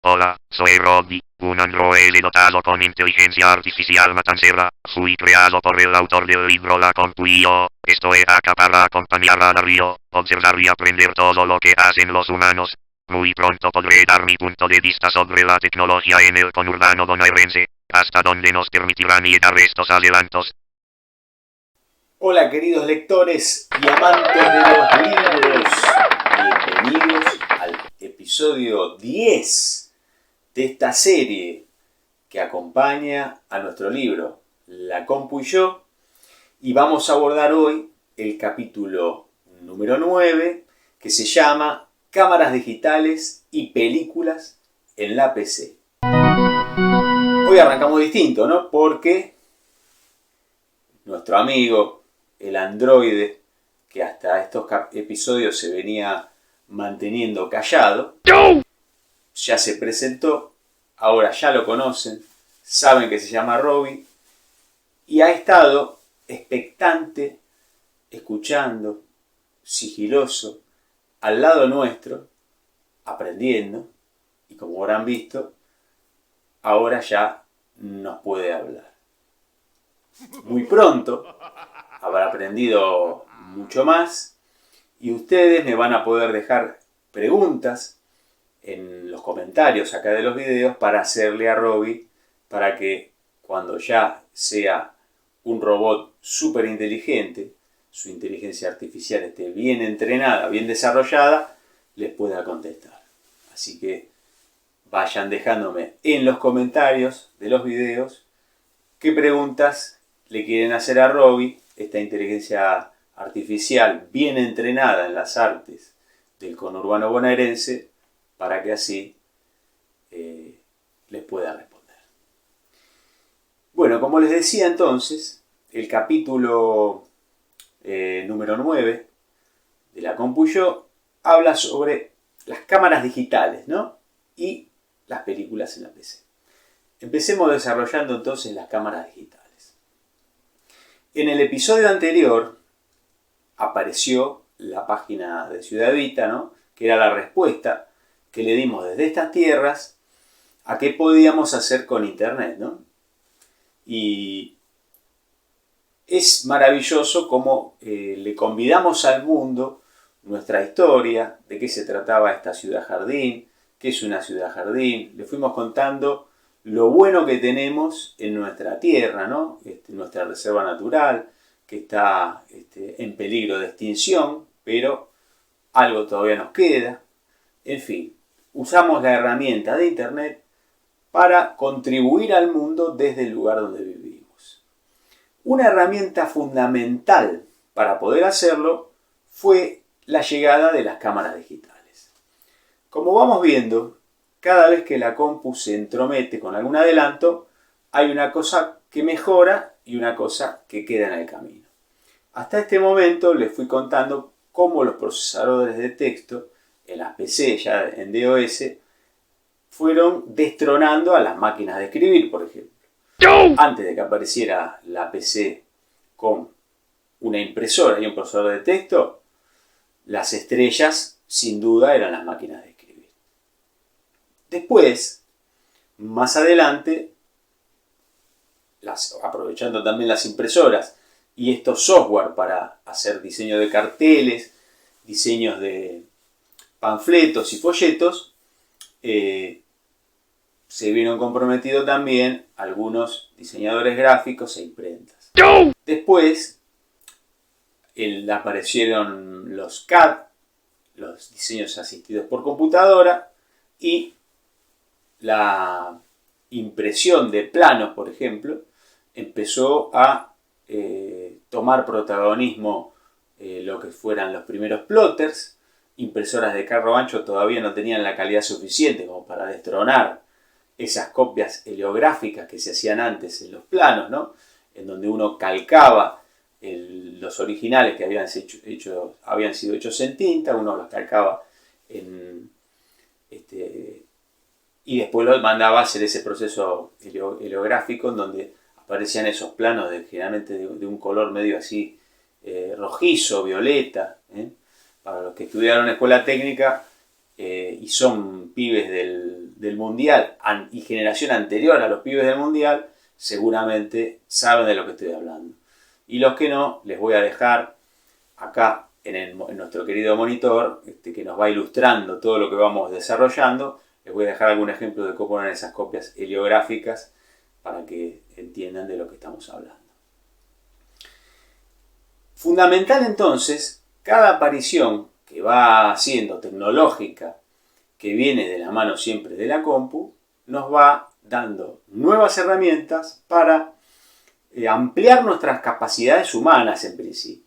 Hola, soy Roddy, un androide dotado con inteligencia artificial matancera. Fui creado por el autor del libro La Compu y yo. Estoy acá para acompañar a Darío, observar y aprender todo lo que hacen los humanos. Muy pronto podré dar mi punto de vista sobre la tecnología en el conurbano bonaerense, hasta donde nos permitirán llegar estos adelantos. Hola queridos lectores y amantes de los libros, bienvenidos al episodio 10 de esta serie que acompaña a nuestro libro La Compu y yo, y vamos a abordar hoy el capítulo número 9 que se llama Cámaras digitales y películas en la PC. Hoy arrancamos distinto, ¿no? Porque nuestro amigo, el androide, que hasta estos episodios se venía manteniendo callado, ya se presentó, ahora ya lo conocen, saben que se llama Robbie, y ha estado expectante, escuchando, sigiloso, al lado nuestro, aprendiendo, y como habrán visto, ahora ya nos puede hablar. Muy pronto habrá aprendido mucho más y ustedes me van a poder dejar preguntas en los comentarios acá de los videos para hacerle a Robbie, para que cuando ya sea un robot súper inteligente, su inteligencia artificial esté bien entrenada, bien desarrollada, les pueda contestar. Así que vayan dejándome en los comentarios de los videos qué preguntas le quieren hacer a Robbie, esta inteligencia artificial bien entrenada en las artes del conurbano bonaerense, para que así les pueda responder. Bueno, como les decía entonces, el capítulo número 9 de La Compu y yo habla sobre las cámaras digitales, ¿no? Y las películas en la PC. Empecemos desarrollando entonces las cámaras digitales. En el episodio anterior apareció la página de Ciudad Evita, ¿no? Que era la respuesta que le dimos desde estas tierras a qué podíamos hacer con Internet, ¿no? Y es maravilloso cómo le convidamos al mundo nuestra historia, de qué se trataba esta ciudad jardín, qué es una ciudad jardín. Le fuimos contando lo bueno que tenemos en nuestra tierra, ¿no? Nuestra reserva natural, que está en peligro de extinción, pero algo todavía nos queda. En fin, usamos la herramienta de Internet para contribuir al mundo desde el lugar donde vivimos. Una herramienta fundamental para poder hacerlo fue la llegada de las cámaras digitales. Como vamos viendo, cada vez que la compu se entromete con algún adelanto, hay una cosa que mejora y una cosa que queda en el camino. Hasta este momento les fui contando cómo los procesadores de texto en las PC, ya en DOS, fueron destronando a las máquinas de escribir, por ejemplo. Antes de que apareciera la PC con una impresora y un procesador de texto, las estrellas, sin duda, eran las máquinas de escribir. Después, más adelante, aprovechando también las impresoras y estos software para hacer diseño de carteles, diseños de panfletos y folletos, se vieron comprometidos también algunos diseñadores gráficos e imprentas. Después aparecieron los CAD, los diseños asistidos por computadora, y la impresión de planos, por ejemplo, empezó a tomar protagonismo lo que fueran los primeros plotters. Impresoras de carro ancho todavía no tenían la calidad suficiente como para destronar esas copias heliográficas que se hacían antes en los planos, ¿no? En donde uno calcaba los originales que habían sido hechos en tinta, uno los calcaba y después lo mandaba a hacer ese proceso heliográfico en donde aparecían esos planos generalmente de un color medio así rojizo, violeta. Para los que estudiaron escuela técnica, y son pibes del Mundial y generación anterior a los pibes del Mundial, seguramente saben de lo que estoy hablando. Y los que no, les voy a dejar acá en nuestro querido monitor, que nos va ilustrando todo lo que vamos desarrollando. Les voy a dejar algún ejemplo de cómo eran esas copias heliográficas para que entiendan de lo que estamos hablando. Fundamental entonces, cada aparición que va siendo tecnológica, que viene de la mano siempre de la compu, nos va dando nuevas herramientas para ampliar nuestras capacidades humanas en principio.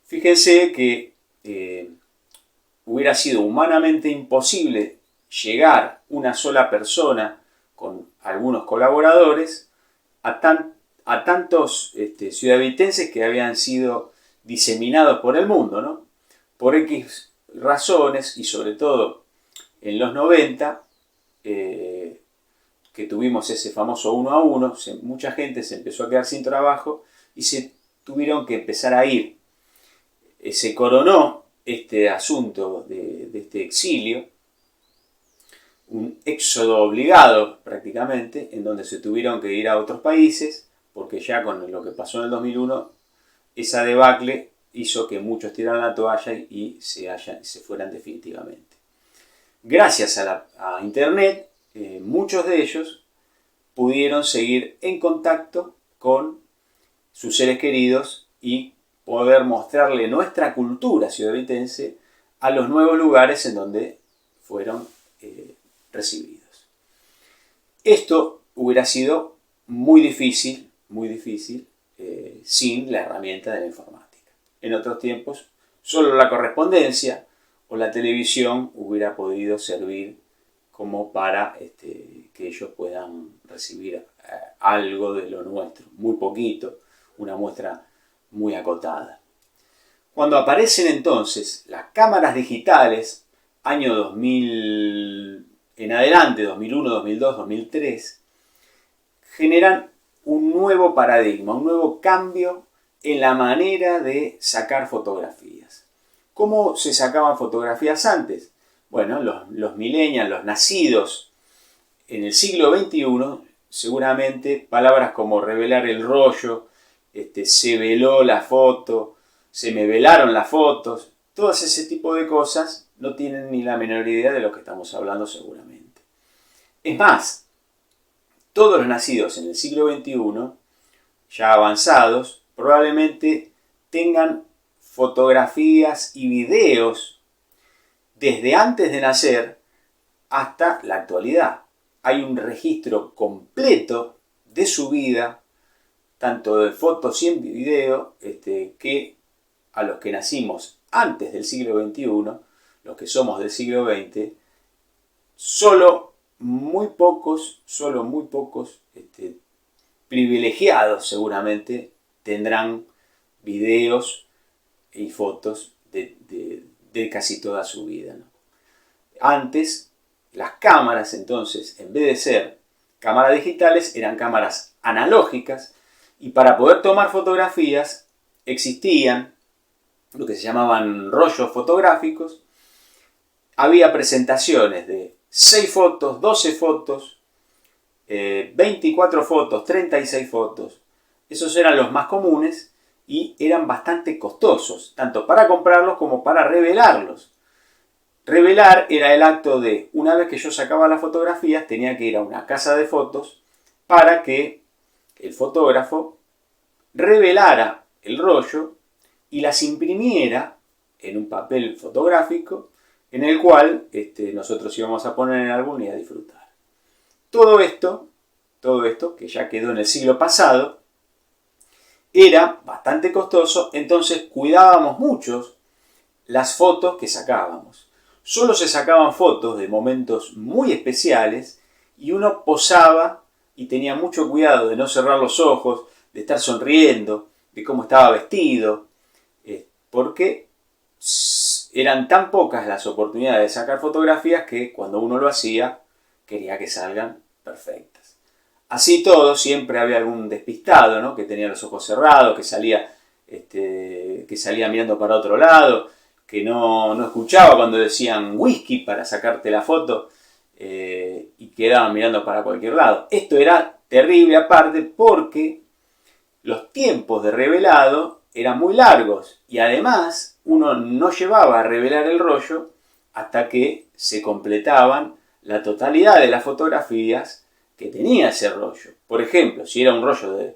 Fíjense que hubiera sido humanamente imposible llegar una sola persona con algunos colaboradores a tantos ciudadvitenses que habían sido diseminados por el mundo, ¿no? Por X razones, y sobre todo en los 90, que tuvimos ese famoso 1 a 1, mucha gente se empezó a quedar sin trabajo y se tuvieron que empezar a ir. Se coronó este asunto de este exilio, un éxodo obligado prácticamente, en donde se tuvieron que ir a otros países, porque ya con lo que pasó en el 2001, esa debacle hizo que muchos tiraran la toalla y se fueran definitivamente. Gracias a Internet, muchos de ellos pudieron seguir en contacto con sus seres queridos y poder mostrarle nuestra cultura ciudadvitense a los nuevos lugares en donde fueron recibidos. Esto hubiera sido muy difícil sin la herramienta de la informática. En otros tiempos, solo la correspondencia o la televisión hubiera podido servir como para que ellos puedan recibir algo de lo nuestro, muy poquito, una muestra muy acotada. Cuando aparecen entonces las cámaras digitales, año 2000 en adelante, 2001, 2002, 2003, generan un nuevo paradigma, un nuevo cambio en la manera de sacar fotografías. ¿Cómo se sacaban fotografías antes? Bueno, los millennials, los nacidos en el siglo XXI, seguramente palabras como revelar el rollo, se veló la foto, se me velaron las fotos, todo ese tipo de cosas no tienen ni la menor idea de lo que estamos hablando seguramente. Es más, todos los nacidos en el siglo XXI, ya avanzados, probablemente tengan fotografías y videos desde antes de nacer hasta la actualidad. Hay un registro completo de su vida, tanto de fotos y en video, que a los que nacimos antes del siglo XXI, los que somos del siglo XX, solo muy pocos privilegiados seguramente tendrán videos y fotos de casi toda su vida, ¿no? Antes, las cámaras entonces, en vez de ser cámaras digitales, eran cámaras analógicas, y para poder tomar fotografías existían lo que se llamaban rollos fotográficos. Había presentaciones de 6 fotos, 12 fotos, 24 fotos, 36 fotos. Esos eran los más comunes y eran bastante costosos, tanto para comprarlos como para revelarlos. Revelar era el acto de, una vez que yo sacaba las fotografías, tenía que ir a una casa de fotos para que el fotógrafo revelara el rollo y las imprimiera en un papel fotográfico en el cual nosotros íbamos a poner en el álbum y a disfrutar. Todo esto, que ya quedó en el siglo pasado, era bastante costoso, entonces cuidábamos mucho las fotos que sacábamos. Solo se sacaban fotos de momentos muy especiales y uno posaba y tenía mucho cuidado de no cerrar los ojos, de estar sonriendo, de cómo estaba vestido, porque eran tan pocas las oportunidades de sacar fotografías que cuando uno lo hacía quería que salgan perfectas. Así todo, siempre había algún despistado, ¿no?, que tenía los ojos cerrados, que salía mirando para otro lado, que no escuchaba cuando decían whisky para sacarte la foto y quedaban mirando para cualquier lado. Esto era terrible aparte porque los tiempos de revelado eran muy largos y además uno no llevaba a revelar el rollo hasta que se completaban la totalidad de las fotografías que tenía ese rollo. Por ejemplo, si era un rollo de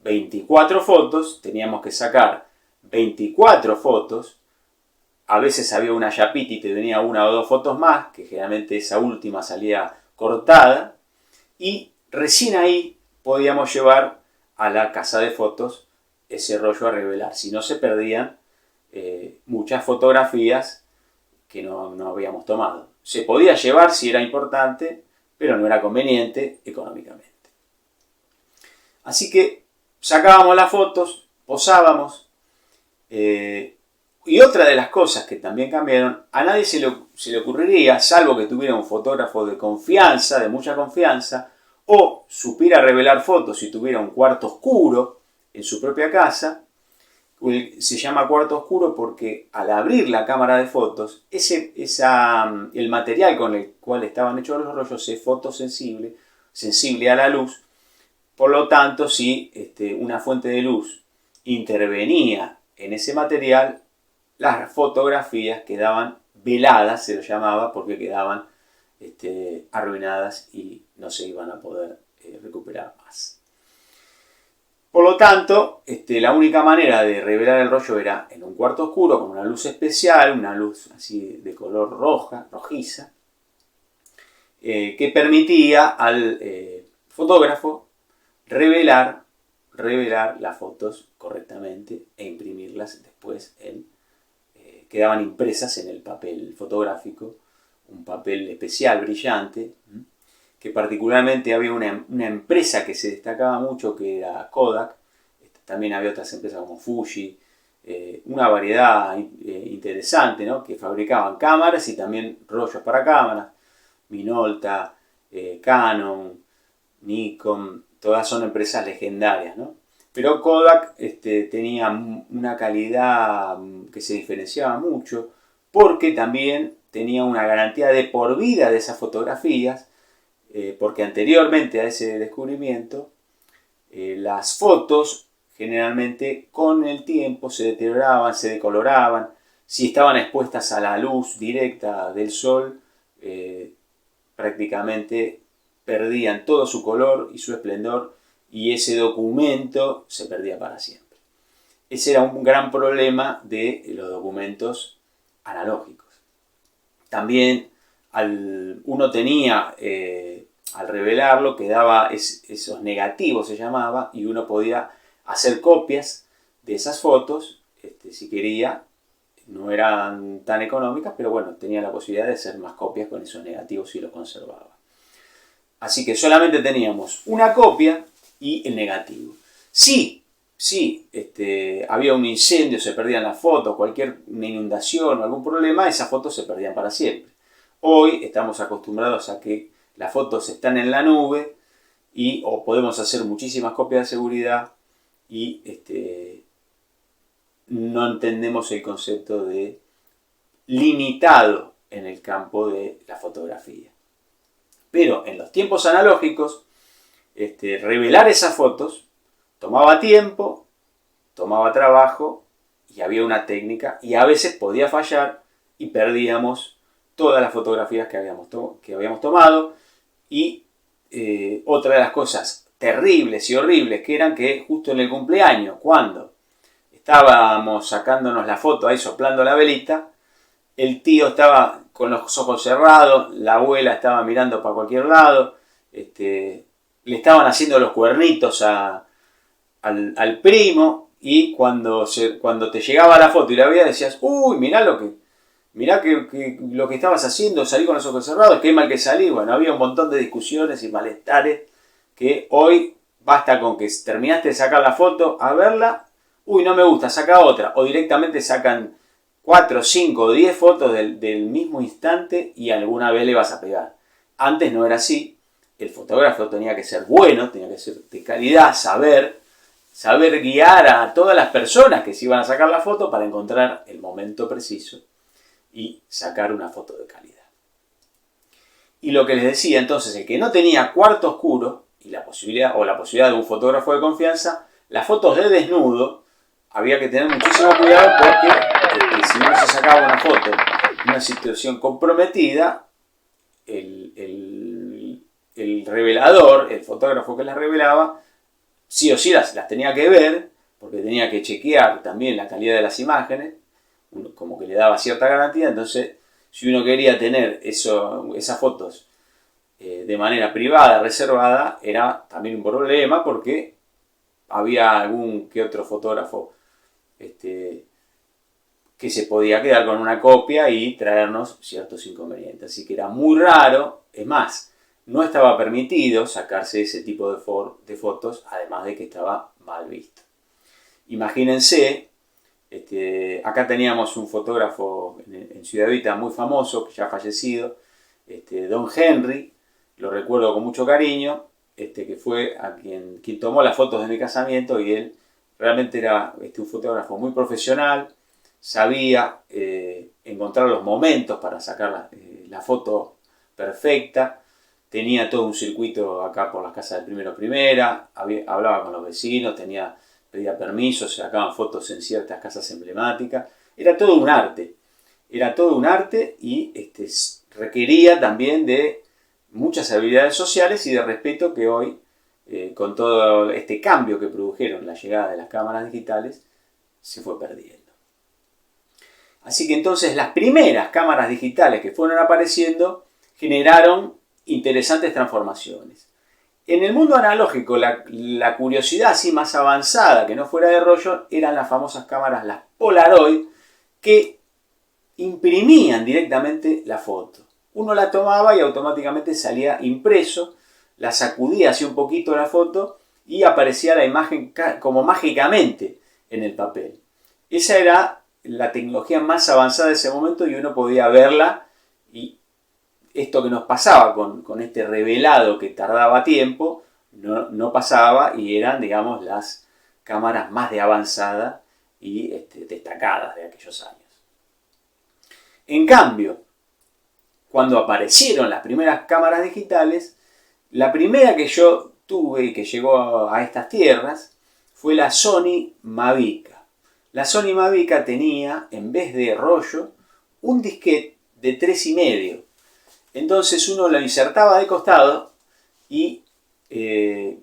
24 fotos, teníamos que sacar 24 fotos. A veces había una chapita y te venía una o dos fotos más, que generalmente esa última salía cortada, y recién ahí podíamos llevar a la casa de fotos ese rollo a revelar. Si no, se perdían muchas fotografías que no habíamos tomado. Se podía llevar si era importante, pero no era conveniente económicamente. Así que sacábamos las fotos, posábamos, y otra de las cosas que también cambiaron, a nadie se le ocurriría, salvo que tuviera un fotógrafo de confianza, de mucha confianza, o supiera revelar fotos y tuviera un cuarto oscuro en su propia casa. Se llama cuarto oscuro porque al abrir la cámara de fotos, el material con el cual estaban hechos los rollos es fotosensible, sensible a la luz. Por lo tanto, si una fuente de luz intervenía en ese material, las fotografías quedaban veladas, se lo llamaba, porque quedaban arruinadas y no se iban a poder recuperar más. Por lo tanto, la única manera de revelar el rollo era en un cuarto oscuro con una luz especial, una luz así de color rojiza, que permitía al fotógrafo revelar las fotos correctamente e imprimirlas después quedaban impresas en el papel fotográfico, un papel especial, brillante, que particularmente había una empresa que se destacaba mucho, que era Kodak. También había otras empresas como Fuji, una variedad interesante, ¿no?, que fabricaban cámaras y también rollos para cámaras. Minolta, Canon, Nikon, todas son empresas legendarias, ¿no? Pero Kodak tenía una calidad que se diferenciaba mucho porque también tenía una garantía de por vida de esas fotografías, porque anteriormente a ese descubrimiento las fotos generalmente con el tiempo se deterioraban, se decoloraban. Si estaban expuestas a la luz directa del sol, prácticamente perdían todo su color y su esplendor, y ese documento se perdía para siempre. Ese era un gran problema de los documentos analógicos. También uno tenía, al revelarlo, quedaba esos negativos, se llamaba, y uno podía hacer copias de esas fotos, si quería. No eran tan económicas, pero bueno, tenía la posibilidad de hacer más copias con esos negativos y los conservaba. Así que solamente teníamos una copia y el negativo. Sí, había un incendio, se perdían las fotos, una inundación o algún problema, esas fotos se perdían para siempre. Hoy estamos acostumbrados a que las fotos están en la nube o podemos hacer muchísimas copias de seguridad y no entendemos el concepto de limitado en el campo de la fotografía. Pero en los tiempos analógicos, revelar esas fotos tomaba tiempo, tomaba trabajo y había una técnica, y a veces podía fallar y perdíamos todas las fotografías que habíamos tomado. Y otra de las cosas terribles y horribles que eran que justo en el cumpleaños, cuando estábamos sacándonos la foto ahí soplando la velita, el tío estaba con los ojos cerrados, la abuela estaba mirando para cualquier lado, le estaban haciendo los cuernitos al primo, y cuando te llegaba la foto y la veías decías, uy, mirá lo que estabas haciendo, salí con los ojos cerrados, qué mal que salí. Bueno, había un montón de discusiones y malestares que hoy basta con que terminaste de sacar la foto, a verla, uy, no me gusta, saca otra, o directamente sacan 4, 5 o 10 fotos del mismo instante y alguna vez le vas a pegar. Antes no era así, el fotógrafo tenía que ser bueno, tenía que ser de calidad, saber saber guiar a todas las personas que se iban a sacar la foto para encontrar el momento preciso y sacar una foto de calidad. Y lo que les decía entonces, el que no tenía cuarto oscuro y la posibilidad de un fotógrafo de confianza, las fotos de desnudo había que tener muchísimo cuidado porque si uno se sacaba una foto en una situación comprometida, el revelador, el fotógrafo que las revelaba, sí o sí las tenía que ver, porque tenía que chequear también la calidad de las imágenes, como que le daba cierta garantía. Entonces, si uno quería tener esas fotos de manera privada, reservada, era también un problema porque había algún que otro fotógrafo que se podía quedar con una copia y traernos ciertos inconvenientes. Así que era muy raro, es más, no estaba permitido sacarse ese tipo de fotos, además de que estaba mal visto. Imagínense, acá teníamos un fotógrafo en Ciudad Vita muy famoso, que ya ha fallecido, Don Henry, lo recuerdo con mucho cariño, que fue a quien tomó las fotos de mi casamiento, y él realmente era un fotógrafo muy profesional, sabía encontrar los momentos para sacar la foto perfecta, tenía todo un circuito acá por las casas de primera, hablaba con los vecinos, pedía permiso, se sacaban fotos en ciertas casas emblemáticas, era todo un arte y requería también de muchas habilidades sociales y de respeto que hoy, con todo este cambio que produjeron la llegada de las cámaras digitales, se fue perdiendo. Así que entonces las primeras cámaras digitales que fueron apareciendo generaron interesantes transformaciones. En el mundo analógico, la curiosidad así más avanzada, que no fuera de rollo, eran las famosas cámaras, las Polaroid, que imprimían directamente la foto. Uno la tomaba y automáticamente salía impreso, la sacudía así un poquito la foto y aparecía la imagen como mágicamente en el papel. Esa era la tecnología más avanzada de ese momento y uno podía verla, y esto que nos pasaba con este revelado que tardaba tiempo, no pasaba, y eran, digamos, las cámaras más de avanzada y destacadas de aquellos años. En cambio, cuando aparecieron las primeras cámaras digitales, la primera que yo tuve y que llegó a estas tierras fue la Sony Mavica. La Sony Mavica tenía, en vez de rollo, un disquete de 3,5. Entonces uno lo insertaba de costado y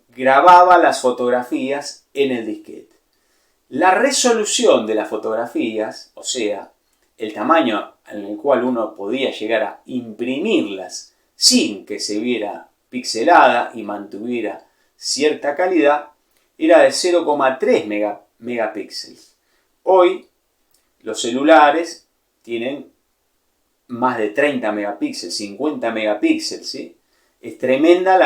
grababa las fotografías en el disquete. La resolución de las fotografías, o sea, el tamaño en el cual uno podía llegar a imprimirlas sin que se viera pixelada y mantuviera cierta calidad, era de 0,3 megapíxeles. Hoy los celulares tienen más de 30 megapíxeles, 50 megapíxeles, ¿sí? Es tremenda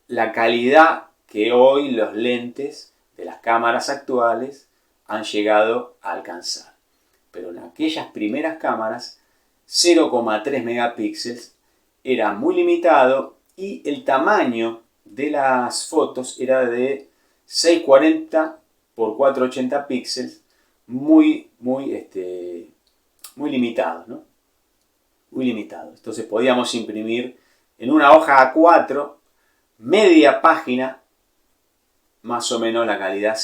la calidad que hoy los lentes de las cámaras actuales han llegado a alcanzar. Pero en aquellas primeras cámaras, 0,3 megapíxeles era muy limitado y el tamaño de las fotos era de 640 por 480 píxeles, muy limitado, ¿no? Muy limitado. Entonces podíamos imprimir en una hoja A4, media página, más o menos la calidad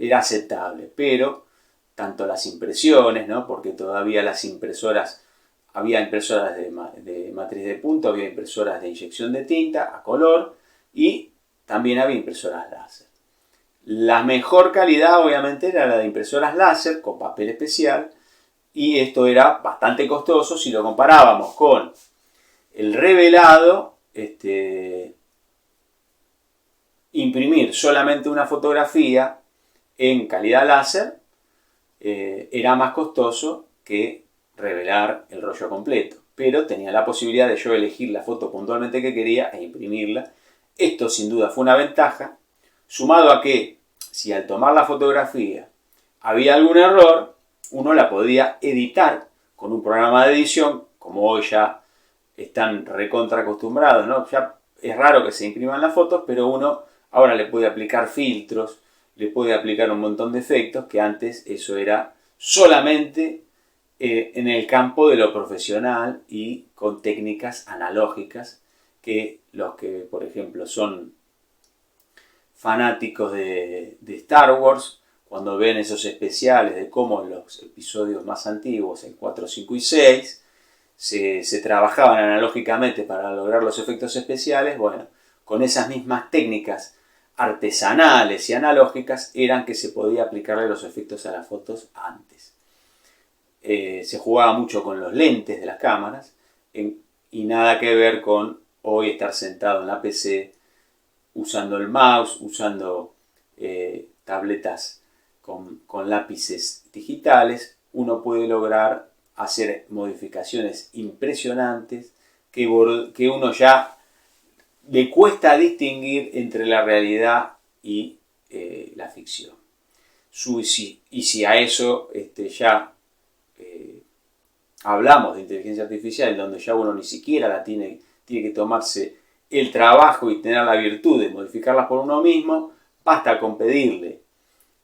era aceptable, pero tanto las impresiones, ¿no? Porque todavía las impresoras, había impresoras de matriz de punto, había impresoras de inyección de tinta a color y también había impresoras láser. La mejor calidad obviamente era la de impresoras láser con papel especial, y esto era bastante costoso si lo comparábamos con el revelado. Imprimir solamente una fotografía en calidad láser era más costoso que revelar el rollo completo, pero tenía la posibilidad de yo elegir la foto puntualmente que quería e imprimirla. Esto sin duda fue una ventaja, sumado a que si al tomar la fotografía había algún error, uno la podía editar con un programa de edición, como hoy ya están recontra acostumbrados, ¿no? Ya es raro que se impriman las fotos, pero uno ahora le puede aplicar filtros, le puede aplicar un montón de efectos que antes eso era solamente en el campo de lo profesional y con técnicas analógicas que los que, por ejemplo, son fanáticos de Star Wars, cuando ven esos especiales de cómo en los episodios más antiguos, el 4, 5 y 6, se trabajaban analógicamente para lograr los efectos especiales, bueno, con esas mismas técnicas artesanales y analógicas eran que se podía aplicarle los efectos a las fotos antes. Se jugaba mucho con los lentes de las cámaras y nada que ver con hoy estar sentado en la PC usando el mouse, usando tabletas con lápices digitales. Uno puede lograr hacer modificaciones impresionantes que uno ya le cuesta distinguir entre la realidad y la ficción. Y si a eso ya hablamos de inteligencia artificial, donde ya uno ni siquiera tiene que tomarse el trabajo y tener la virtud de modificarlas por uno mismo, basta con pedirle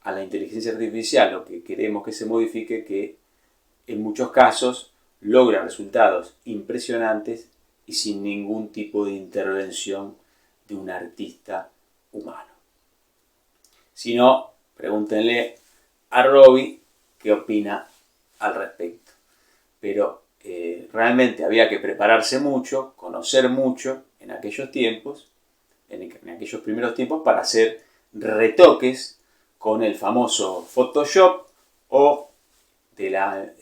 a la inteligencia artificial lo que queremos que se modifique, que en muchos casos logra resultados impresionantes y sin ningún tipo de intervención de un artista humano. Si no, pregúntenle a Robbie qué opina al respecto. Pero realmente había que prepararse mucho, conocer mucho en aquellos tiempos, en aquellos primeros tiempos, para hacer retoques con el famoso Photoshop o de la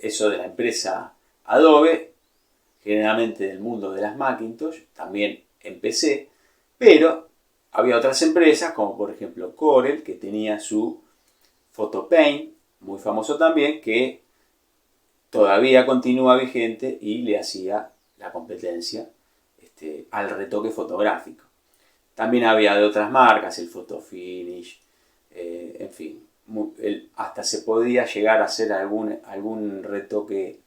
empresa Adobe, generalmente del mundo de las Macintosh, también en PC, pero había otras empresas, como por ejemplo Corel, que tenía su PhotoPaint, muy famoso también, que todavía continúa vigente y le hacía la competencia al retoque fotográfico. También había de otras marcas, el PhotoFinish, en fin, hasta se podía llegar a hacer algún retoque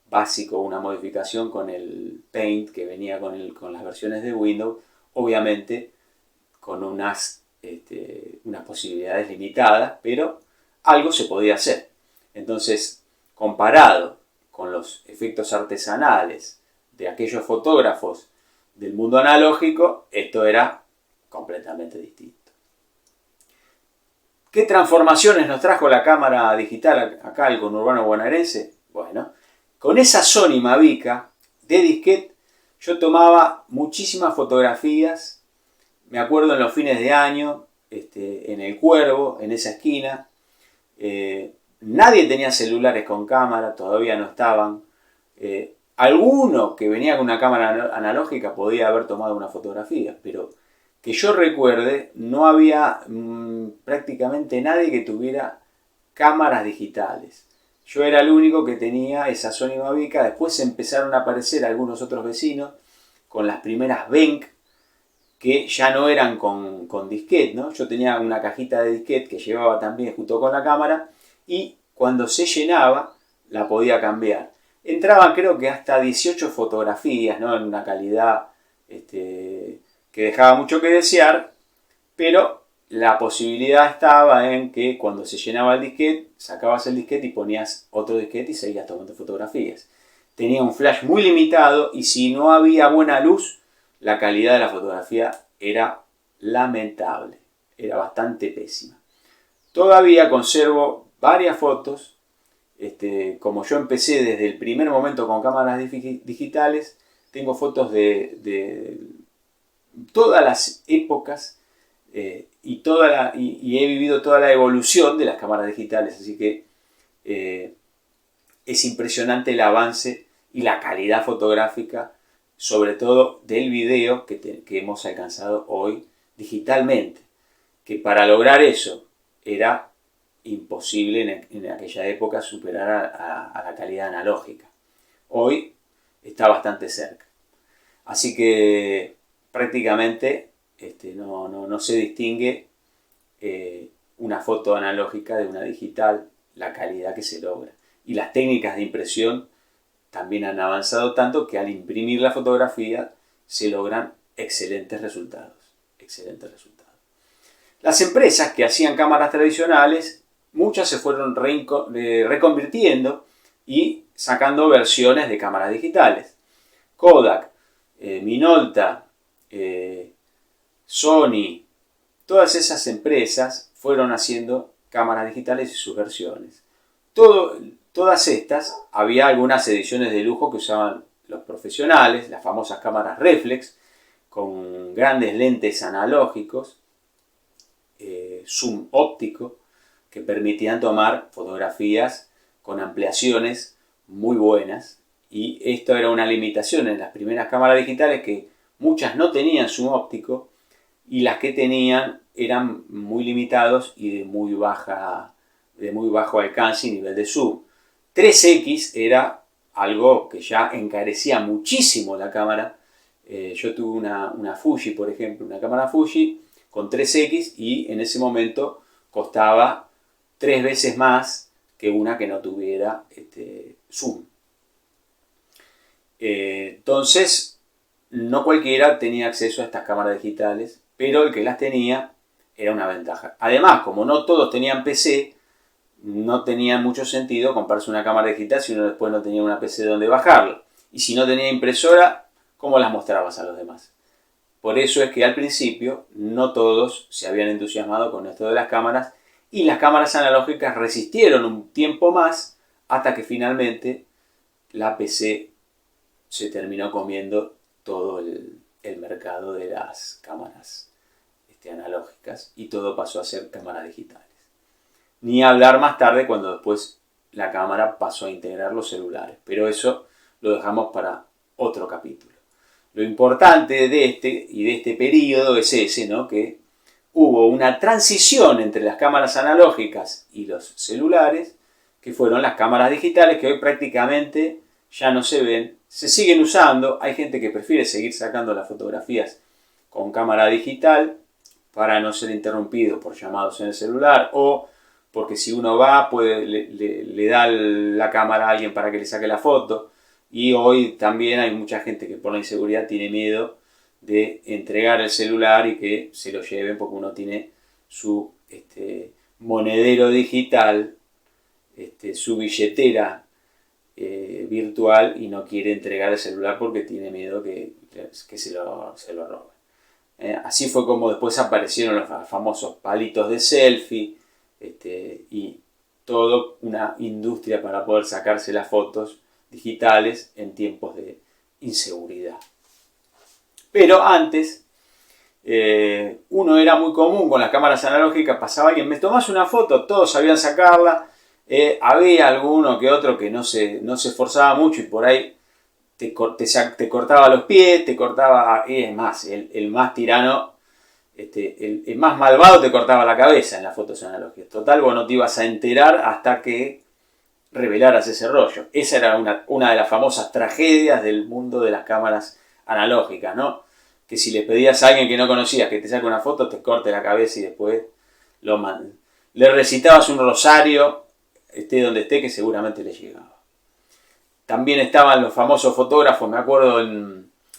básico, una modificación con el Paint que venía con las versiones de Windows, obviamente con unas posibilidades limitadas, pero algo se podía hacer. Entonces, comparado con los efectos artesanales de aquellos fotógrafos del mundo analógico, esto era completamente distinto. ¿Qué transformaciones nos trajo la cámara digital acá al conurbano bonaerense? Bueno, con esa Sony Mavica de disquete yo tomaba muchísimas fotografías. Me acuerdo en los fines de año, en el Cuervo, en esa esquina. Nadie tenía celulares con cámara, todavía no estaban. Alguno que venía con una cámara analógica podía haber tomado una fotografía, pero que yo recuerde, no había prácticamente nadie que tuviera cámaras digitales. Yo era el único que tenía esa Sony Mavica. Después empezaron a aparecer algunos otros vecinos con las primeras Benq, que ya no eran con disquete, ¿no? Yo tenía una cajita de disquete que llevaba también junto con la cámara y cuando se llenaba la podía cambiar. Entraban creo que hasta 18 fotografías, ¿no? En una calidad que dejaba mucho que desear, pero la posibilidad estaba en que cuando se llenaba el disquete, sacabas el disquete y ponías otro disquete y seguías tomando fotografías. Tenía un flash muy limitado y si no había buena luz, la calidad de la fotografía era lamentable, era bastante pésima. Todavía conservo varias fotos, como yo empecé desde el primer momento con cámaras digitales, tengo fotos de todas las épocas y he vivido toda la evolución de las cámaras digitales, así que es impresionante el avance y la calidad fotográfica, sobre todo del video que hemos alcanzado hoy digitalmente, que para lograr eso era imposible en aquella época superar a la calidad analógica. Hoy está bastante cerca. Así que prácticamente no se distingue una foto analógica de una digital, la calidad que se logra. Y las técnicas de impresión también han avanzado tanto que al imprimir la fotografía se logran excelentes resultados. Excelentes resultados. Las empresas que hacían cámaras tradicionales, muchas se fueron reconvirtiendo y sacando versiones de cámaras digitales. Kodak, Minolta, Sony, todas esas empresas fueron haciendo cámaras digitales y sus versiones. Todas estas, había algunas ediciones de lujo que usaban los profesionales, las famosas cámaras reflex, con grandes lentes analógicos, zoom óptico, que permitían tomar fotografías con ampliaciones muy buenas. Y esto era una limitación en las primeras cámaras digitales, que muchas no tenían zoom óptico y las que tenían eran muy limitados y de muy bajo alcance y nivel de zoom. 3X era algo que ya encarecía muchísimo la cámara. Yo tuve una Fuji, por ejemplo, una cámara Fuji con 3X, y en ese momento costaba 3 veces más que una que no tuviera zoom. Entonces, no cualquiera tenía acceso a estas cámaras digitales, pero el que las tenía era una ventaja. Además, como no todos tenían PC, no tenía mucho sentido comprarse una cámara digital si uno después no tenía una PC donde bajarla. Y si no tenía impresora, ¿cómo las mostrabas a los demás? Por eso es que al principio no todos se habían entusiasmado con esto de las cámaras, y las cámaras analógicas resistieron un tiempo más hasta que finalmente la PC se terminó comiendo todo el mercado de las cámaras analógicas y todo pasó a ser cámaras digitales. Ni hablar más tarde cuando después la cámara pasó a integrar los celulares, pero eso lo dejamos para otro capítulo. Lo importante de este periodo es ese, ¿no? Que hubo una transición entre las cámaras analógicas y los celulares, que fueron las cámaras digitales, que hoy prácticamente ya no se ven, se siguen usando. Hay gente que prefiere seguir sacando las fotografías con cámara digital para no ser interrumpido por llamados en el celular, o porque si uno va, le da la cámara a alguien para que le saque la foto. Y hoy también hay mucha gente que por la inseguridad tiene miedo de entregar el celular y que se lo lleven, porque uno tiene su monedero digital, su billetera virtual, y no quiere entregar el celular porque tiene miedo que se lo roben. Así fue como después aparecieron los famosos palitos de selfie, y toda una industria para poder sacarse las fotos digitales en tiempos de inseguridad. Pero antes, uno era muy común con las cámaras analógicas, pasaba alguien, me tomás una foto, todos sabían sacarla, había alguno que otro que no se esforzaba mucho y por ahí te cortaba los pies, te cortaba, es más, el más tirano, el más malvado te cortaba la cabeza en las fotos analógicas. Total, vos no te ibas a enterar hasta que revelaras ese rollo. Esa era una de las famosas tragedias del mundo de las cámaras analógicas, ¿no? Que si le pedías a alguien que no conocías que te saque una foto, te corte la cabeza y después lo mandan. Le recitabas un rosario, esté donde esté, que seguramente le llegaba. También estaban los famosos fotógrafos, me acuerdo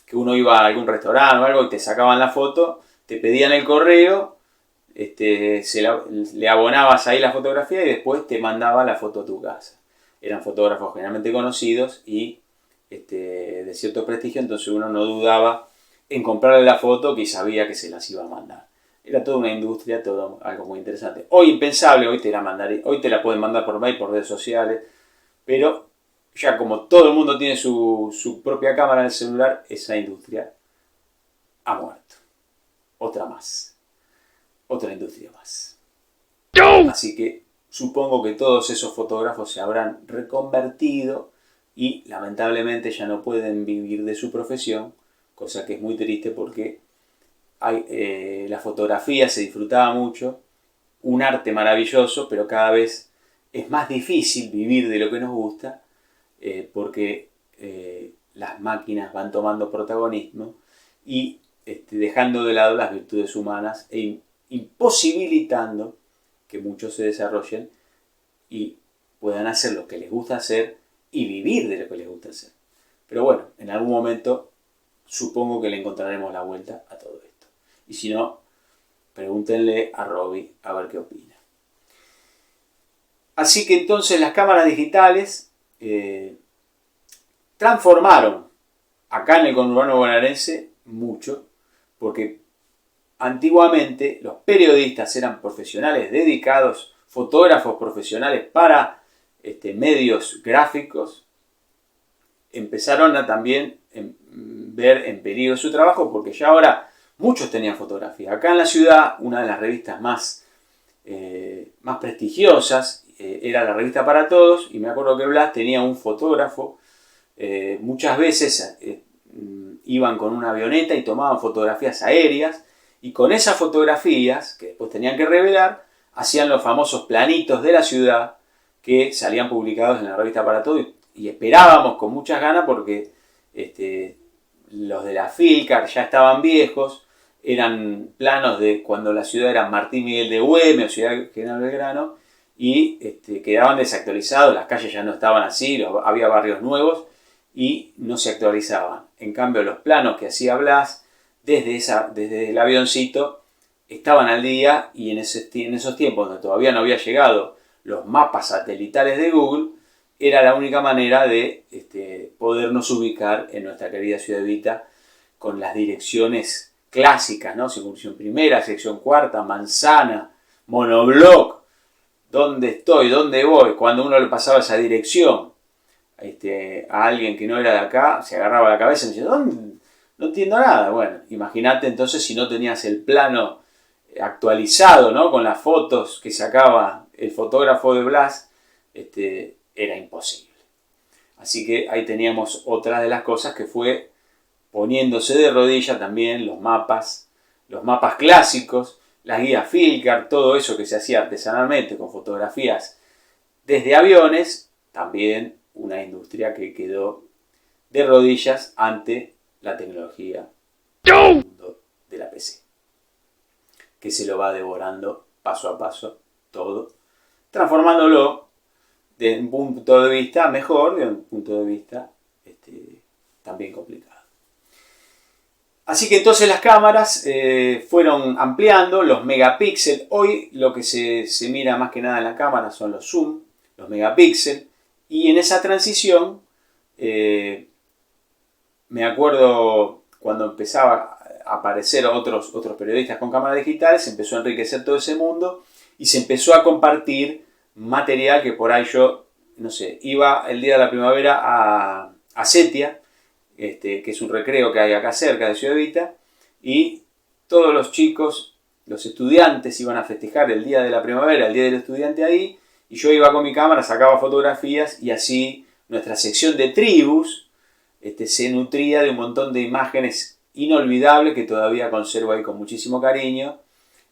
que uno iba a algún restaurante o algo y te sacaban la foto, te pedían el correo, le abonabas ahí la fotografía y después te mandaba la foto a tu casa. Eran fotógrafos generalmente conocidos y de cierto prestigio, entonces uno no dudaba en comprarle la foto, que sabía que se las iba a mandar. Era toda una industria, todo algo muy interesante. Hoy impensable, hoy te la pueden mandar por mail, por redes sociales, pero ya como todo el mundo tiene su propia cámara en el celular, esa industria ha muerto. Otra industria más. Así que supongo que todos esos fotógrafos se habrán reconvertido y lamentablemente ya no pueden vivir de su profesión, cosa que es muy triste porque la fotografía se disfrutaba mucho, un arte maravilloso, pero cada vez es más difícil vivir de lo que nos gusta, porque las máquinas van tomando protagonismo y dejando de lado las virtudes humanas e imposibilitando que muchos se desarrollen y puedan hacer lo que les gusta hacer y vivir de lo que les gusta hacer. Pero bueno, en algún momento supongo que le encontraremos la vuelta a todo esto. Y si no, Pregúntenle a Robbie a ver qué opina. Así que entonces las cámaras digitales transformaron acá en el conurbano bonaerense mucho, porque antiguamente los periodistas eran profesionales dedicados, fotógrafos profesionales para medios gráficos, empezaron a también ver en peligro su trabajo, porque ya ahora muchos tenían fotografía. Acá en la ciudad, una de las revistas más prestigiosas era la revista Para Todos, y me acuerdo que Blas tenía un fotógrafo. Muchas veces iban con una avioneta y tomaban fotografías aéreas, y con esas fotografías, que después tenían que revelar, hacían los famosos planitos de la ciudad que salían publicados en la revista Para Todos, y esperábamos con muchas ganas porque los de la Filcar ya estaban viejos, eran planos de cuando la ciudad era Martín Miguel de Güemes o Ciudad General Belgrano, y quedaban desactualizados, las calles ya no estaban así, había barrios nuevos y no se actualizaban. En cambio, los planos que hacía Blas desde el avioncito estaban al día, y en esos tiempos donde todavía no había llegado los mapas satelitales de Google, era la única manera de podernos ubicar en nuestra querida Ciudad Evita con las direcciones clásicas, ¿no? Circunvalación Primera, sección Cuarta, Manzana, Monobloc, dónde estoy, dónde voy. Cuando uno le pasaba esa dirección a alguien que no era de acá, se agarraba la cabeza y me decía, ¿dónde? No entiendo nada. Bueno, imagínate entonces si no tenías el plano actualizado, ¿no? Con las fotos que sacaba el fotógrafo de Blas, era imposible. Así que ahí teníamos otra de las cosas que fue poniéndose de rodillas también los mapas clásicos, las guías Filcar, todo eso que se hacía artesanalmente con fotografías desde aviones, también una industria que quedó de rodillas ante la tecnología del mundo de la PC, que se lo va devorando paso a paso todo, transformándolo de un punto de vista mejor, de un punto de vista también complicado. Así que entonces las cámaras fueron ampliando los megapíxeles. Hoy lo que se mira más que nada en la cámara son los zoom, los megapíxeles, y en esa transición me acuerdo cuando empezaba a aparecer otros periodistas con cámaras digitales, se empezó a enriquecer todo ese mundo y se empezó a compartir material que por ahí yo, no sé, iba el día de la primavera a Setia, que es un recreo que hay acá cerca de Ciudad Evita, y todos los chicos, los estudiantes iban a festejar el día de la primavera, el día del estudiante ahí, y yo iba con mi cámara, sacaba fotografías, y así nuestra sección de tribus se nutría de un montón de imágenes inolvidables que todavía conservo ahí con muchísimo cariño,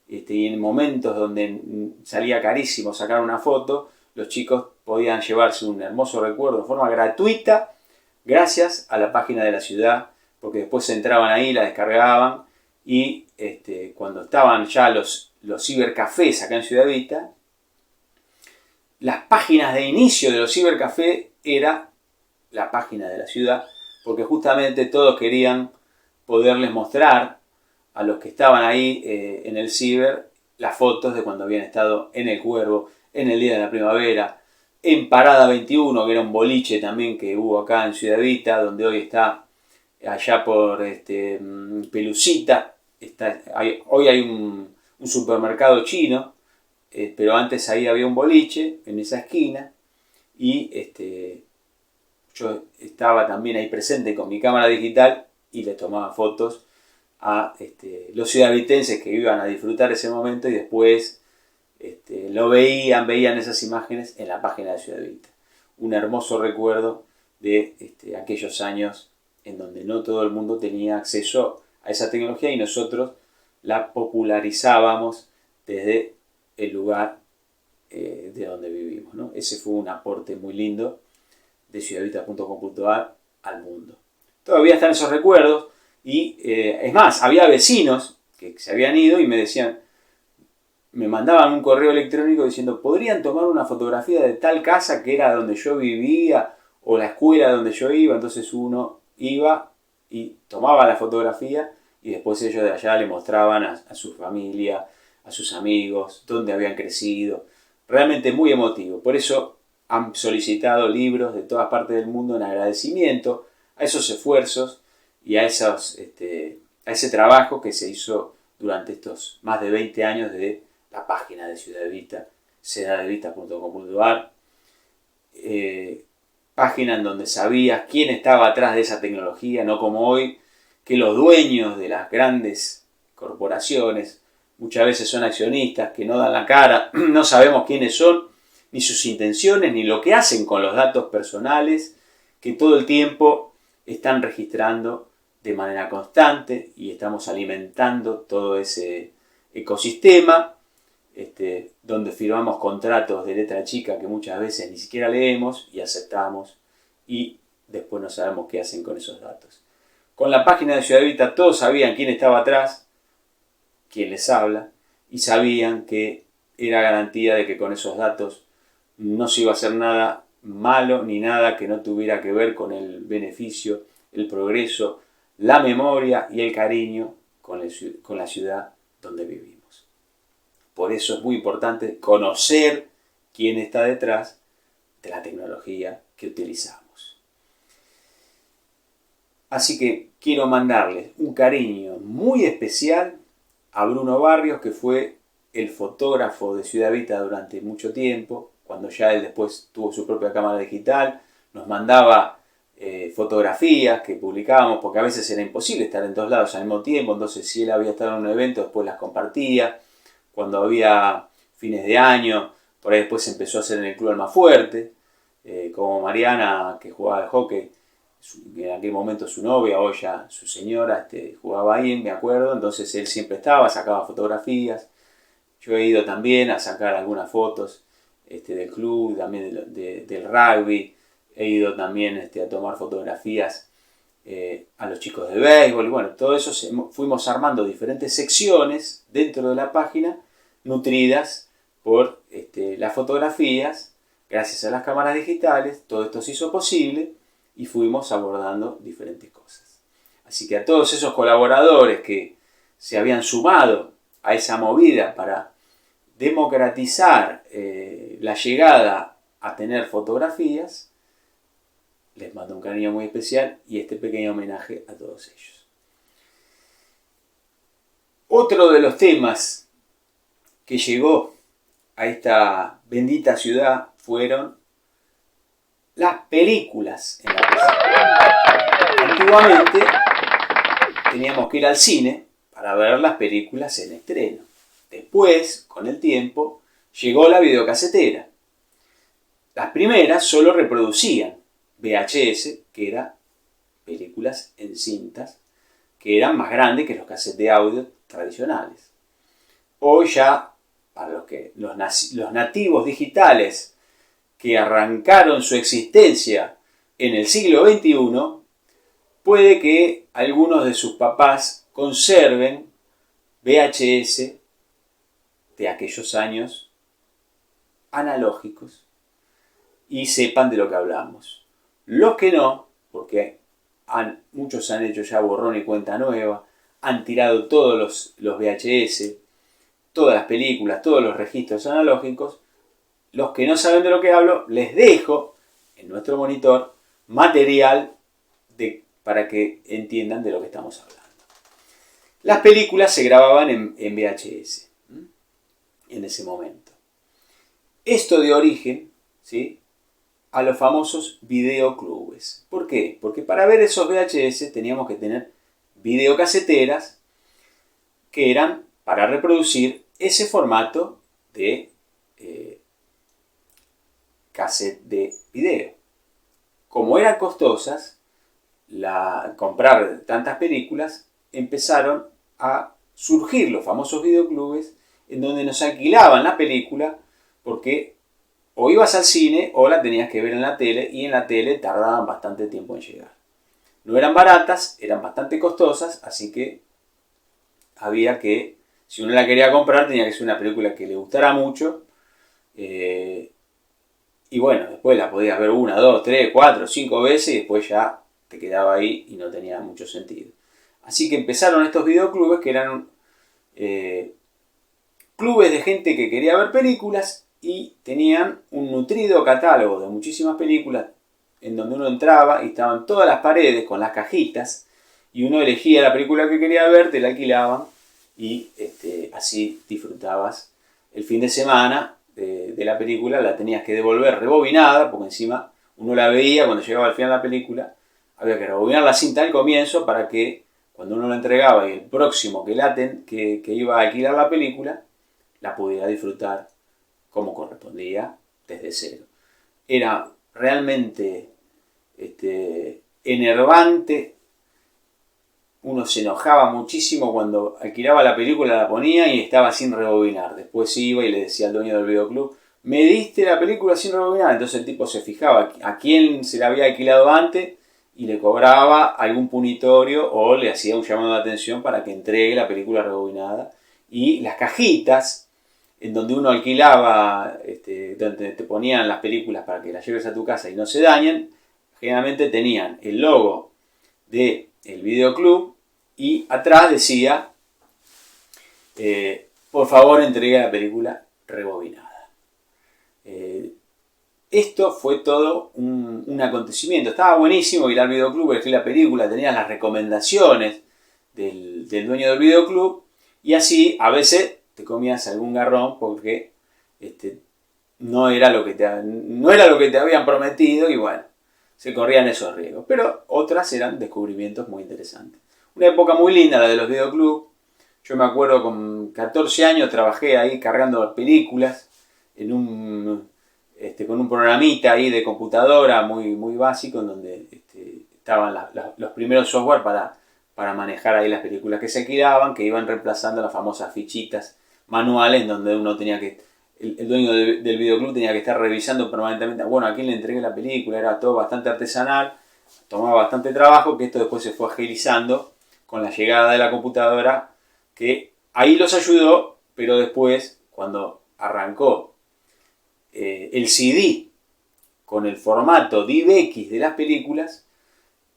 y en momentos donde salía carísimo sacar una foto, los chicos podían llevarse un hermoso recuerdo de forma gratuita, gracias a la página de la ciudad, porque después entraban ahí, la descargaban, y cuando estaban ya los cibercafés acá en Ciudad Evita, las páginas de inicio de los cibercafés era la página de la ciudad, porque justamente todos querían poderles mostrar a los que estaban ahí en el ciber las fotos de cuando habían estado en el Cuervo, en el día de la primavera, en Parada 21, que era un boliche también que hubo acá en Ciudad Evita, donde hoy está allá por Pelucita. Hoy hay un supermercado chino, pero antes ahí había un boliche en esa esquina, y yo estaba también ahí presente con mi cámara digital y les tomaba fotos a los ciudadvitenses que iban a disfrutar ese momento, y después lo veían esas imágenes en la página de Ciudad Evita. Un hermoso recuerdo de aquellos años en donde no todo el mundo tenía acceso a esa tecnología y nosotros la popularizábamos desde el lugar de donde vivimos, ¿no? Ese fue un aporte muy lindo de ciudadevita.com.ar al mundo. Todavía están esos recuerdos, y es más, había vecinos que se habían ido y me decían, me mandaban un correo electrónico diciendo, ¿podrían tomar una fotografía de tal casa que era donde yo vivía o la escuela donde yo iba? Entonces uno iba y tomaba la fotografía, y después ellos de allá le mostraban a su familia, a sus amigos, dónde habían crecido. Realmente muy emotivo. Por eso han solicitado libros de todas partes del mundo en agradecimiento a esos esfuerzos y a ese trabajo que se hizo durante estos más de 20 años de la página de Ciudad Evita, ciudadevita.com.ar, página en donde sabías quién estaba atrás de esa tecnología, no como hoy, que los dueños de las grandes corporaciones muchas veces son accionistas que no dan la cara, no sabemos quiénes son, ni sus intenciones, ni lo que hacen con los datos personales que todo el tiempo están registrando de manera constante y estamos alimentando todo ese ecosistema donde firmamos contratos de letra chica que muchas veces ni siquiera leemos y aceptamos y después no sabemos qué hacen con esos datos. Con la página de Ciudad Evita todos sabían quién estaba atrás, quién les habla, y sabían que era garantía de que con esos datos no se iba a hacer nada malo ni nada que no tuviera que ver con el beneficio, el progreso, la memoria y el cariño con la ciudad donde vivimos. Por eso es muy importante conocer quién está detrás de la tecnología que utilizamos. Así que quiero mandarles un cariño muy especial a Bruno Barrios, que fue el fotógrafo de Ciudad Evita durante mucho tiempo, cuando ya él después tuvo su propia cámara digital, nos mandaba fotografías que publicábamos, porque a veces era imposible estar en todos lados al mismo tiempo, entonces si él había estado en un evento, después las compartía. Cuando había fines de año, por ahí después se empezó a hacer en el Club Almafuerte, como Mariana, que jugaba al hockey, en aquel momento su novia, hoy ya su señora, jugaba ahí, me acuerdo, entonces él siempre estaba, sacaba fotografías. Yo he ido también a sacar algunas fotos del club, también del rugby. He ido también a tomar fotografías a los chicos del béisbol. Y bueno, todo eso fuimos armando diferentes secciones dentro de la página, nutridas por las fotografías. Gracias a las cámaras digitales, todo esto se hizo posible y fuimos abordando diferentes cosas. Así que a todos esos colaboradores que se habían sumado a esa movida para democratizar la llegada a tener fotografías, les mando un cariño muy especial y este pequeño homenaje a todos ellos. Otro de los temas que llegó a esta bendita ciudad fueron las películas en la PC. Antiguamente teníamos que ir al cine para ver las películas en estreno. Después, con el tiempo, llegó la videocasetera. Las primeras solo reproducían VHS, que eran películas en cintas, que eran más grandes que los cassettes de audio tradicionales. Hoy ya, para los nativos digitales que arrancaron su existencia en el siglo XXI, puede que algunos de sus papás conserven VHS de aquellos años analógicos y sepan de lo que hablamos. Los que no, porque muchos han hecho ya borrón y cuenta nueva, han tirado todos los VHS, todas las películas, todos los registros analógicos. Los que no saben de lo que hablo, les dejo en nuestro monitor material para que entiendan de lo que estamos hablando. Las películas se grababan en VHS en ese momento. Esto dio origen, ¿sí?, a los famosos videoclubes. ¿Por qué? Porque para ver esos VHS teníamos que tener videocaseteras que eran para reproducir ese formato de cassette de video. Como eran costosas, comprar tantas películas, empezaron a surgir los famosos videoclubes en donde nos alquilaban la película porque o ibas al cine o la tenías que ver en la tele y en la tele tardaban bastante tiempo en llegar. No eran baratas, eran bastante costosas, así que había que, si uno la quería comprar, tenía que ser una película que le gustara mucho. Y bueno, después la podías ver 1, 2, 3, 4, 5 veces y después ya te quedaba ahí y no tenía mucho sentido. Así que empezaron estos videoclubes que eran clubes de gente que quería ver películas y tenían un nutrido catálogo de muchísimas películas en donde uno entraba y estaban todas las paredes con las cajitas y uno elegía la película que quería ver, te la alquilaban y así disfrutabas el fin de semana de la película. La tenías que devolver rebobinada porque encima uno la veía cuando llegaba al final de la película, había que rebobinar la cinta al comienzo para que cuando uno la entregaba y el próximo que iba a alquilar la película la pudiera disfrutar como correspondía desde cero. Era realmente enervante. Uno se enojaba muchísimo cuando alquilaba la película, la ponía y estaba sin rebobinar. Después iba y le decía al dueño del videoclub, me diste la película sin rebobinar. Entonces el tipo se fijaba a quién se la había alquilado antes y le cobraba algún punitorio o le hacía un llamado de atención para que entregue la película rebobinada. Y las cajitas en donde uno alquilaba, donde te ponían las películas para que las lleves a tu casa y no se dañen, generalmente tenían el logo del videoclub y atrás decía, por favor entregue la película rebobinada. Esto fue todo un acontecimiento. Estaba buenísimo ir al videoclub, elegir la película, tenías las recomendaciones del dueño del videoclub y así a veces te comías algún garrón porque no era lo que te habían prometido y bueno, se corrían esos riesgos. Pero otras eran descubrimientos muy interesantes. Una época muy linda la de los videoclubs. Yo me acuerdo con 14 años trabajé ahí cargando películas con un programita ahí de computadora muy, muy básico en donde estaban los primeros software para manejar ahí las películas que se alquilaban, que iban reemplazando las famosas fichitas manuales donde uno tenía que, el dueño del videoclub tenía que estar revisando permanentemente, bueno, a quién le entregué la película, era todo bastante artesanal, tomaba bastante trabajo, que esto después se fue agilizando con la llegada de la computadora, que ahí los ayudó, pero después, cuando arrancó el CD con el formato DivX de las películas,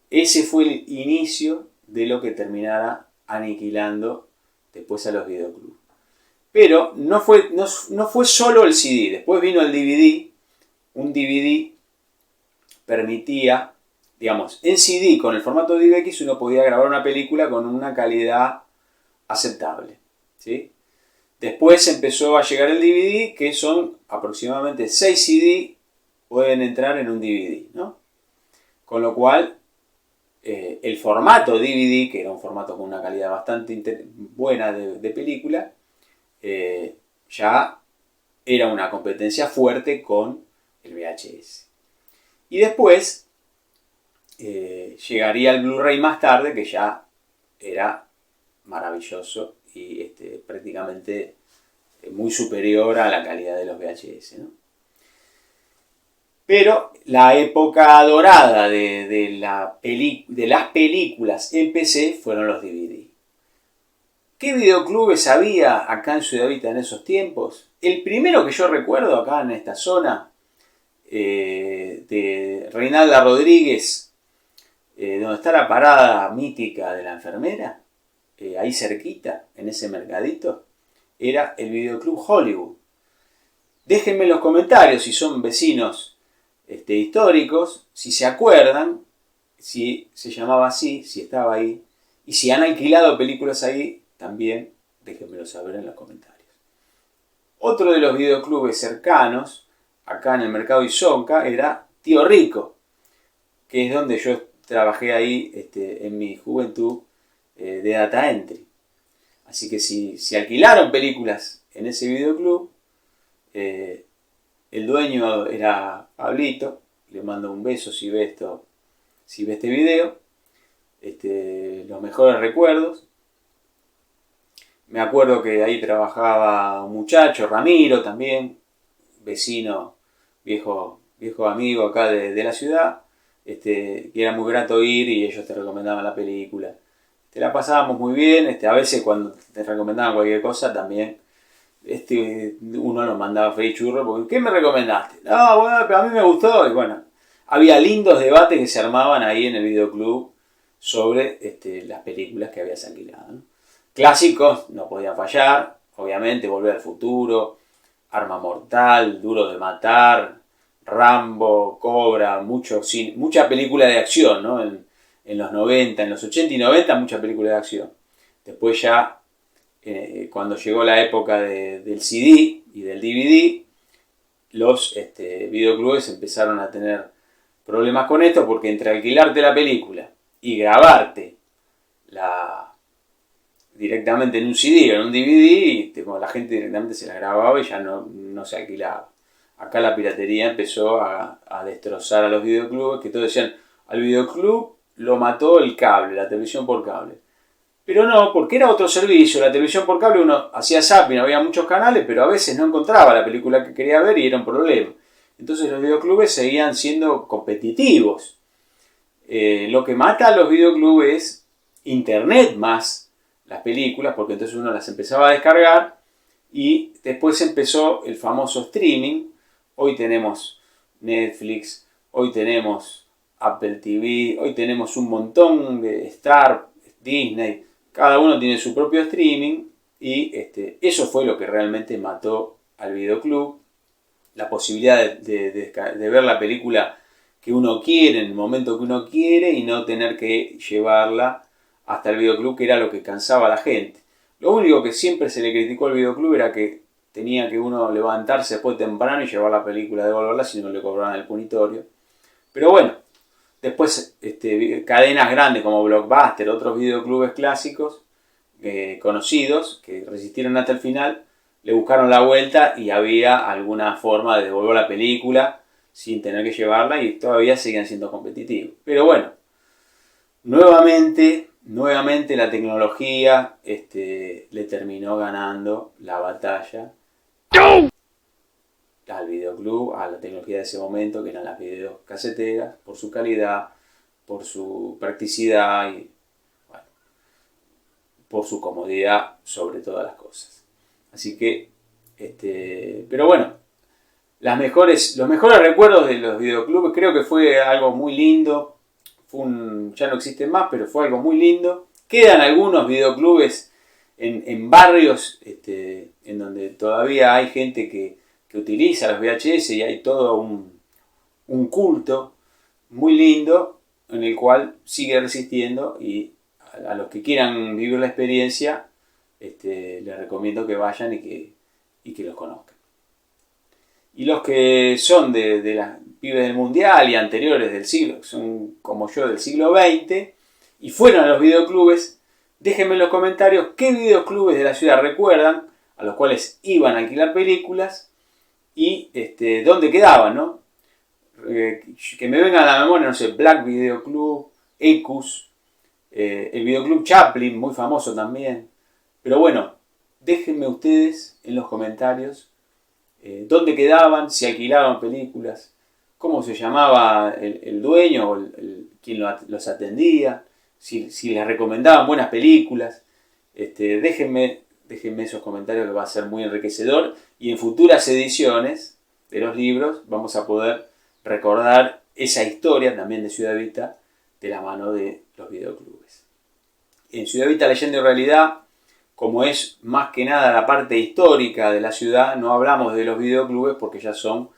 ese fue el inicio de lo que terminara aniquilando después a los videoclubs. Pero no fue solo el CD, después vino el DVD. Un DVD permitía, digamos, en CD con el formato DivX uno podía grabar una película con una calidad aceptable, ¿sí? Después empezó a llegar el DVD, que son aproximadamente 6 CD pueden entrar en un DVD, ¿no? Con lo cual, el formato DVD, que era un formato con una calidad bastante buena de película, ya era una competencia fuerte con el VHS. Y después llegaría el Blu-ray más tarde, que ya era maravilloso y prácticamente muy superior a la calidad de los VHS, ¿no? Pero la época dorada de las películas en PC fueron los DVD. ¿Qué videoclubes había acá en Ciudad Vita en esos tiempos? El primero que yo recuerdo acá en esta zona, de Reinalda Rodríguez, donde está la parada mítica de la enfermera, ahí cerquita, en ese mercadito, era el Videoclub Hollywood. Déjenme en los comentarios si son vecinos históricos, si se acuerdan, si se llamaba así, si estaba ahí, y si han alquilado películas ahí, también déjenmelo saber en los comentarios. Otro de los videoclubes cercanos, acá en el mercado Isonca, era Tío Rico, que es donde yo trabajé ahí en mi juventud de data entry. Así que si alquilaron películas en ese videoclub, el dueño era Pablito, le mando un beso si ve este video, los mejores recuerdos. Me acuerdo que ahí trabajaba un muchacho, Ramiro también, vecino, viejo amigo acá de la ciudad, que era muy grato ir y ellos te recomendaban la película. La pasábamos muy bien, a veces cuando te recomendaban cualquier cosa también, uno nos mandaba freír churro, porque ¿qué me recomendaste? No, bueno, pero a mí me gustó, y bueno, había lindos debates que se armaban ahí en el videoclub sobre las películas que habías alquilado, ¿no? Clásicos no podían fallar, obviamente, Volver al Futuro, Arma Mortal, Duro de Matar, Rambo, Cobra, mucha película de acción, ¿no? En los 90, en los 80 y 90, mucha película de acción. Después ya, cuando llegó la época del CD y del DVD, los videoclubes empezaron a tener problemas con esto, porque entre alquilarte la película y grabarte directamente en un CD o en un DVD, la gente directamente se la grababa y ya no se alquilaba. Acá la piratería empezó a destrozar a los videoclubes, que todos decían, al videoclub lo mató el cable, la televisión por cable. Pero no, porque era otro servicio. La televisión por cable, uno hacía zapping, había muchos canales, pero a veces no encontraba la película que quería ver y era un problema. Entonces los videoclubes seguían siendo competitivos. Lo que mata a los videoclubes es internet más las películas, porque entonces uno las empezaba a descargar y después empezó el famoso streaming. Hoy tenemos Netflix, hoy tenemos Apple TV, hoy tenemos un montón de Star, Disney, cada uno tiene su propio streaming y eso fue lo que realmente mató al videoclub. La posibilidad de ver la película que uno quiere en el momento que uno quiere y no tener que llevarla hasta el videoclub, que era lo que cansaba a la gente. Lo único que siempre se le criticó al videoclub era que tenía que uno levantarse después temprano y llevar la película, devolverla, si no le cobraban el punitorio. Pero bueno, después cadenas grandes como Blockbuster, otros videoclubes clásicos conocidos que resistieron hasta el final, le buscaron la vuelta y había alguna forma de devolver la película sin tener que llevarla y todavía seguían siendo competitivos. Pero bueno, nuevamente la tecnología le terminó ganando la batalla al videoclub, a la tecnología de ese momento, que eran las videocaseteras, por su calidad, por su practicidad y bueno, por su comodidad sobre todas las cosas. Así que, pero bueno, los mejores recuerdos de los videoclubes, creo que fue algo muy lindo. Ya no existen más, pero fue algo muy lindo. Quedan algunos videoclubes en barrios en donde todavía hay gente que utiliza los VHS y hay todo un culto muy lindo en el cual sigue resistiendo, y a los que quieran vivir la experiencia les recomiendo que vayan y que los conozcan. Y los que son de las pibes del mundial y anteriores del siglo, son como yo del siglo XX y fueron a los videoclubes, déjenme en los comentarios qué videoclubes de la ciudad recuerdan, a los cuales iban a alquilar películas y dónde quedaban, ¿no? Que me venga a la memoria, no sé, Black Video Club, Ecus, el videoclub Chaplin, muy famoso también. Pero bueno, déjenme ustedes en los comentarios dónde quedaban, si alquilaban películas, cómo se llamaba el dueño o quien los atendía, si les recomendaban buenas películas. Déjenme esos comentarios, que va a ser muy enriquecedor, y en futuras ediciones de los libros vamos a poder recordar esa historia también de Ciudad Vita de la mano de los videoclubes. En Ciudad Vita Leyenda y Realidad, como es más que nada la parte histórica de la ciudad, no hablamos de los videoclubes porque ya son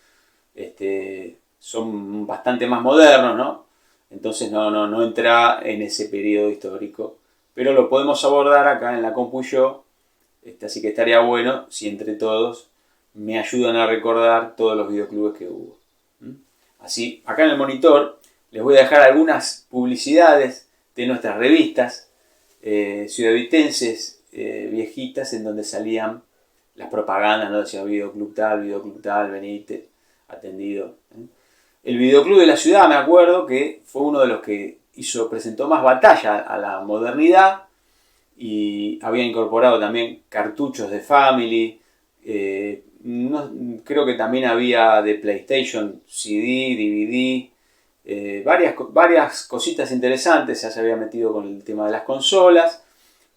bastante más modernos, ¿no? Entonces no entra en ese periodo histórico, pero lo podemos abordar acá en la compu yo, así que estaría bueno si entre todos me ayudan a recordar todos los videoclubes que hubo. Así, acá en el monitor les voy a dejar algunas publicidades de nuestras revistas ciudadvitenses viejitas, en donde salían las propagandas, ¿no? Decía videoclub tal, venite, atendido. El videoclub de la ciudad, me acuerdo que fue uno de los que presentó más batalla a la modernidad y había incorporado también cartuchos de Family. Creo que también había de PlayStation, CD, DVD, varias cositas interesantes. Ya se había metido con el tema de las consolas,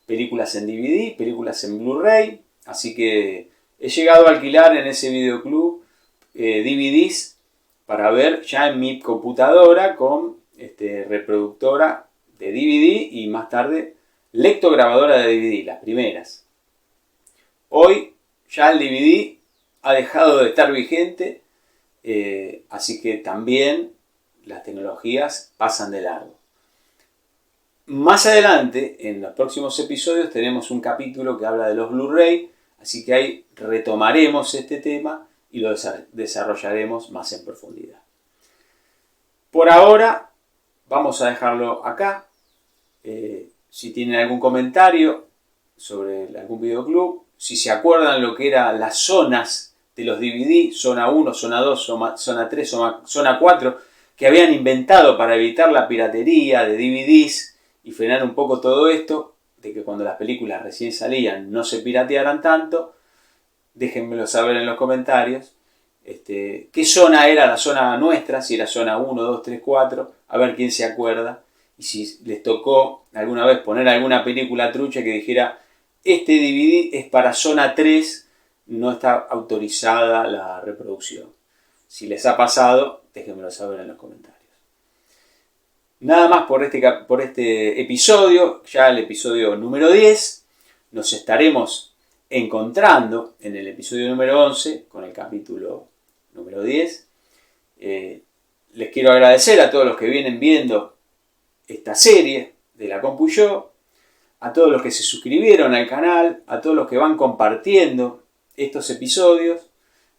películas en DVD, películas en Blu-ray. Así que he llegado a alquilar en ese videoclub DVDs para ver ya en mi computadora con reproductora de DVD y más tarde lectograbadora de DVD, las primeras. Hoy ya el DVD ha dejado de estar vigente, así que también las tecnologías pasan de largo. Más adelante, en los próximos episodios, tenemos un capítulo que habla de los Blu-ray, así que ahí retomaremos este tema y lo desarrollaremos más en profundidad. Por ahora, vamos a dejarlo acá. Si tienen algún comentario sobre algún videoclub, si se acuerdan lo que eran las zonas de los DVD, zona 1, zona 2, zona 3, zona 4, que habían inventado para evitar la piratería de DVDs y frenar un poco todo esto, de que cuando las películas recién salían no se piratearan tanto, déjenmelo saber en los comentarios. ¿Qué zona era la zona nuestra? Si era zona 1, 2, 3, 4, a ver quién se acuerda. Y si les tocó alguna vez poner alguna película trucha que dijera, este DVD es para zona 3, no está autorizada la reproducción. Si les ha pasado, déjenmelo saber en los comentarios. Nada más por este episodio, ya el episodio número 10. Nos estaremos encontrando en el episodio número 11 con el capítulo número 10. Les quiero agradecer a todos los que vienen viendo esta serie de La Compu y Yo, a todos los que se suscribieron al canal, a todos los que van compartiendo estos episodios,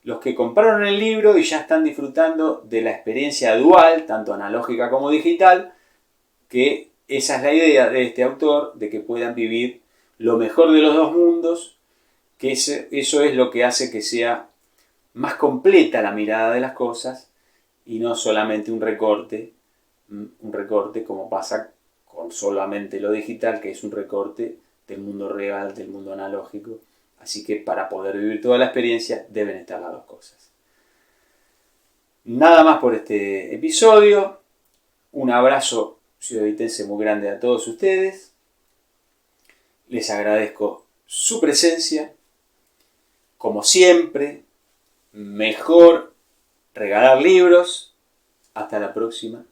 los que compraron el libro y ya están disfrutando de la experiencia dual, tanto analógica como digital, que esa es la idea de este autor, de que puedan vivir lo mejor de los dos mundos, que eso es lo que hace que sea más completa la mirada de las cosas y no solamente un recorte como pasa con solamente lo digital, que es un recorte del mundo real, del mundo analógico. Así que para poder vivir toda la experiencia deben estar las dos cosas. Nada más por este episodio. Un abrazo ciudaditense muy grande a todos ustedes. Les agradezco su presencia. Como siempre, mejor regalar libros. Hasta la próxima.